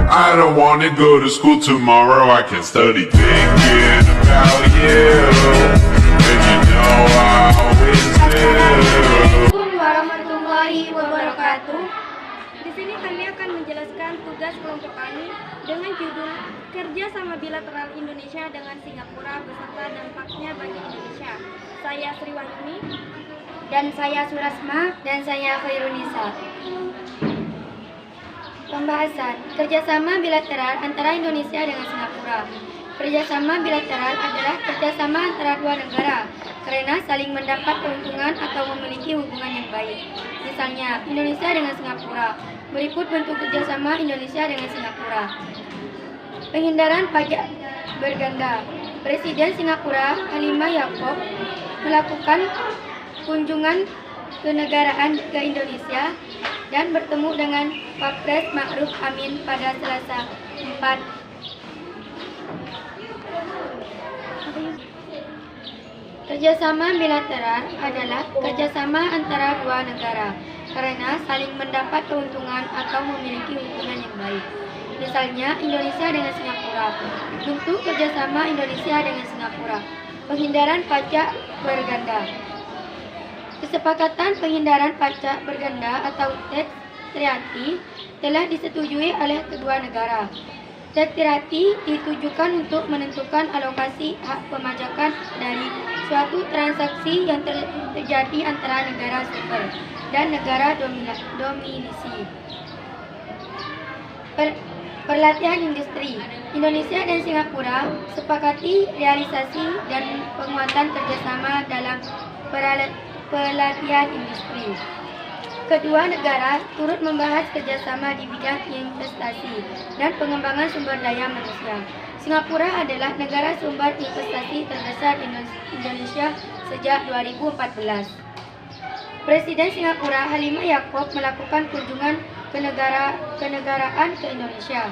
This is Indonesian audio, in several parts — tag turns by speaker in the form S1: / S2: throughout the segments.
S1: I don't wanna go to school tomorrow, I can study thinking about you. And you know I always do.
S2: Assalamualaikum warahmatullahi wabarakatuh. Di sini kami akan menjelaskan tugas kelompok kami dengan judul Kerja sama Bilateral Indonesia dengan Singapura beserta dampaknya bagi Indonesia. Saya Sri Wahyuni
S3: Dan saya Surasma.
S2: dan saya Khairunisa.
S3: Pembahasan kerjasama bilateral antara Indonesia dengan Singapura. Kerjasama bilateral adalah kerjasama antara dua negara karena saling mendapat keuntungan atau memiliki hubungan yang baik. Misalnya Indonesia dengan Singapura. Berikut bentuk kerjasama Indonesia dengan Singapura. Penghindaran pajak berganda. Presiden Singapura Halimah Yaakob melakukan kunjungan kenegaraan ke Indonesia dan bertemu dengan Wapres Ma'ruf Amin pada Selasa 4. Kerjasama bilateral adalah kerjasama antara dua negara karena saling mendapat keuntungan atau memiliki hubungan yang baik. Misalnya Indonesia dengan Singapura. Bentuk kerjasama Indonesia dengan Singapura. Penghindaran pajak berganda. Kesepakatan penghindaran pajak berganda atau tax treaty telah disetujui oleh kedua negara. Tax treaty ditujukan untuk menentukan alokasi hak pemajakan dari suatu transaksi yang terjadi antara negara sumber dan negara dominasi. Pelatihan industri. Indonesia dan Singapura sepakati realisasi dan penguatan kerjasama dalam pelatihan industri. Kedua negara turut membahas kerjasama di bidang investasi dan pengembangan sumber daya manusia. Singapura adalah negara sumber investasi terbesar Indonesia sejak 2014. Presiden Singapura Halimah Yaakob melakukan kunjungan kenegaraan ke Indonesia.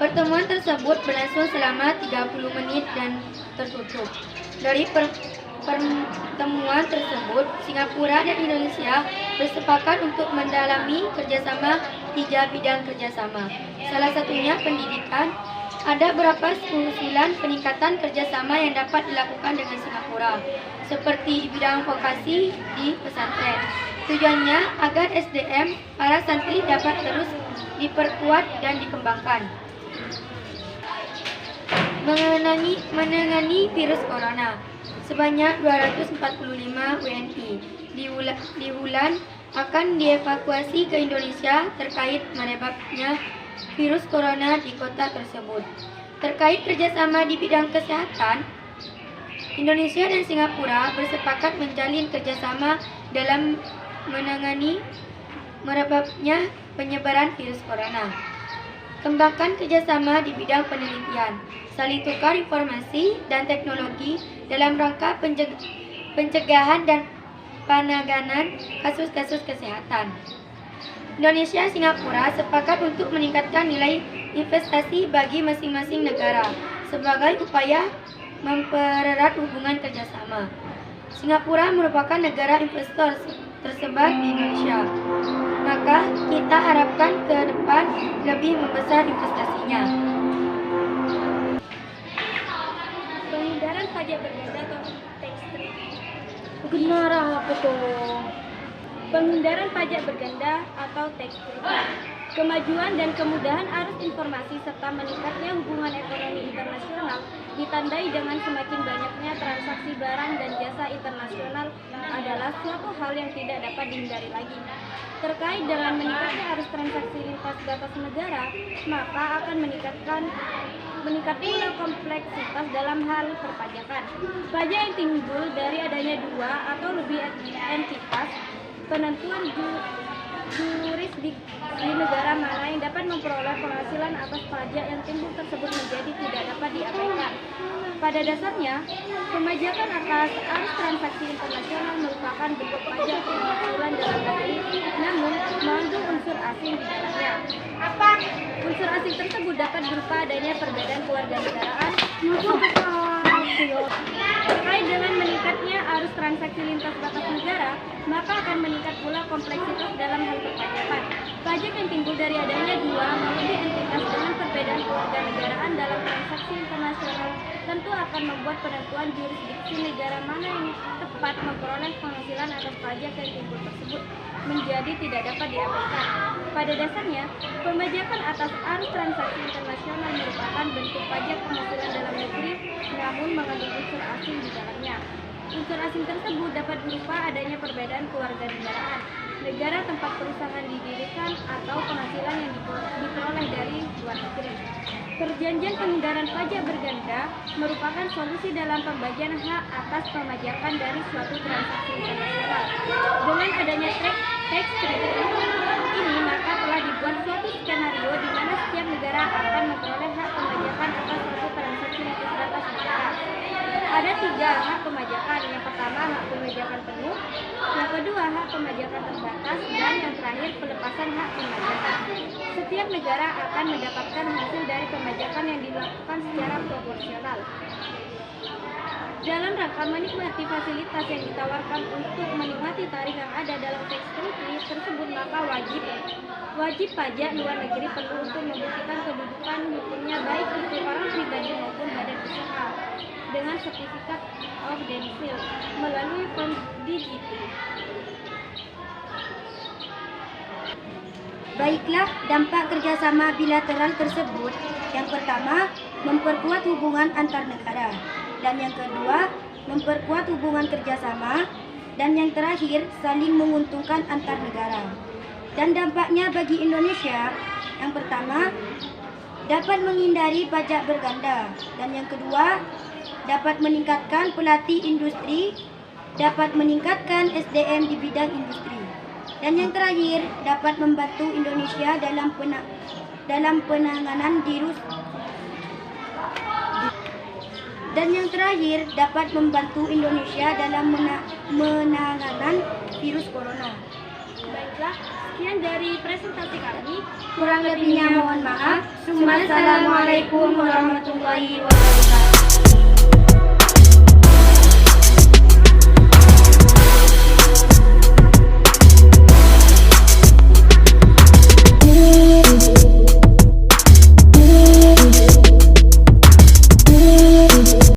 S3: Pertemuan tersebut berlangsung selama 30 menit dan tertutup. Dari pertemuan tersebut, Singapura dan Indonesia bersepakat untuk mendalami kerjasama 3 bidang kerjasama. Salah satunya pendidikan. Ada beberapa usulan peningkatan kerjasama yang dapat dilakukan dengan Singapura, seperti di bidang vokasi di pesantren. Tujuannya agar SDM para santri dapat terus diperkuat dan dikembangkan. Menangani virus corona. Sebanyak 245 WNI di Wuhan akan dievakuasi ke Indonesia terkait merebaknya virus corona di kota tersebut. Terkait kerjasama di bidang kesehatan, Indonesia dan Singapura bersepakat menjalin kerjasama dalam menangani merebaknya penyebaran virus corona. Kembangkan kerjasama di bidang penelitian, saling tukar informasi dan teknologi dalam rangka pencegahan dan penanganan kasus-kasus kesehatan. Indonesia dan Singapura sepakat untuk meningkatkan nilai investasi bagi masing-masing negara sebagai upaya mempererat hubungan kerjasama. Singapura merupakan negara investor tersebar di Indonesia, maka kita harapkan ke depan lebih membesar investasinya.
S2: Penghindaran pajak berganda atau tax treaty.
S3: Benar apa tuh?
S2: Penghindaran pajak berganda atau tax treaty. Kemajuan dan kemudahan arus informasi serta meningkatnya hubungan ekonomi internasional ditandai dengan semakin banyaknya transaksi barang dan jasa internasional adalah suatu hal yang tidak dapat dihindari lagi. Terkait dengan meningkatnya arus transaksi lintas batas negara, maka akan meningkat pula kompleksitas dalam hal perpajakan. Pajak yang timbul dari adanya dua atau lebih entitas penentuan jurisdiksi di negara mana yang dapat memperoleh penghasilan atas pajak yang timbul tersebut menjadi tidak dapat diabaikan. Pada dasarnya, pemajakan atas arus transaksi internasional merupakan bentuk pajak penghasilan dalam negeri, namun mengandung unsur asing di dalamnya. Unsur asing tersebut dapat berupa adanya perbedaan kewarganegaraan, terkait dengan meningkatnya arus transaksi lintas batas negara, maka akan meningkat pula kompleksitas dalam hal perpajakan. Pajak yang timbul transaksi internasional tentu akan membuat penentuan jurisdiksi negara mana yang tepat memperoleh penghasilan atas pajak yang timbul tersebut menjadi tidak dapat diabaikan. Pada dasarnya, pembajakan atas arus transaksi internasional merupakan bentuk pajak penghasilan dalam negeri, namun mengandung unsur asing di dalamnya. Unsur asing tersebut dapat berupa adanya perbedaan kewarganegaraan, negara tempat perusahaan didirikan, atau penghasilan yang diperoleh dari luar negeri. Perjanjian penghindaran pajak berganda merupakan solusi dalam pembagian hak atas pemajakan dari suatu transaksi internasional. Dengan adanya tax treaty ini, maka telah dibuat suatu skenario di mana setiap negara akan memperoleh hak pemajakan atas suatu transaksi lintas negara. Ada 3 hak pemajakan. Yang pertama, hak pemajakan penuh. Yang kedua, hak pemajakan terbatas. Dan yang terakhir, pelepasan hak pemajakan. Setiap negara akan mendapatkan hasil dari pemajakan yang dilakukan secara proporsional. Dalam rangka menikmati fasilitas yang ditawarkan untuk menikmati tarif yang ada dalam tax treaty tersebut, maka wajib pajak luar negeri perlu untuk membuktikan kedudukan hukumnya baik itu orang pribadi maupun badan usaha dengan sertifikat of domicile melalui form DGT.
S3: Baiklah, dampak kerjasama bilateral tersebut. Yang pertama, memperkuat hubungan antar negara. Dan yang kedua, memperkuat hubungan kerjasama. Dan yang terakhir, saling menguntungkan antar negara. Dan dampaknya bagi Indonesia, yang pertama, dapat menghindari pajak berganda. Dan yang kedua, dapat meningkatkan pelatih industri, dapat meningkatkan SDM di bidang industri. Dan yang terakhir, dapat membantu Indonesia dalam penanganan virus. Dan yang terakhir, dapat membantu Indonesia dalam menanganan virus corona.
S2: Baiklah, sekian dari presentasi kami.
S3: Kurang lebihnya mohon maaf. Assalamualaikum warahmatullahi wabarakatuh.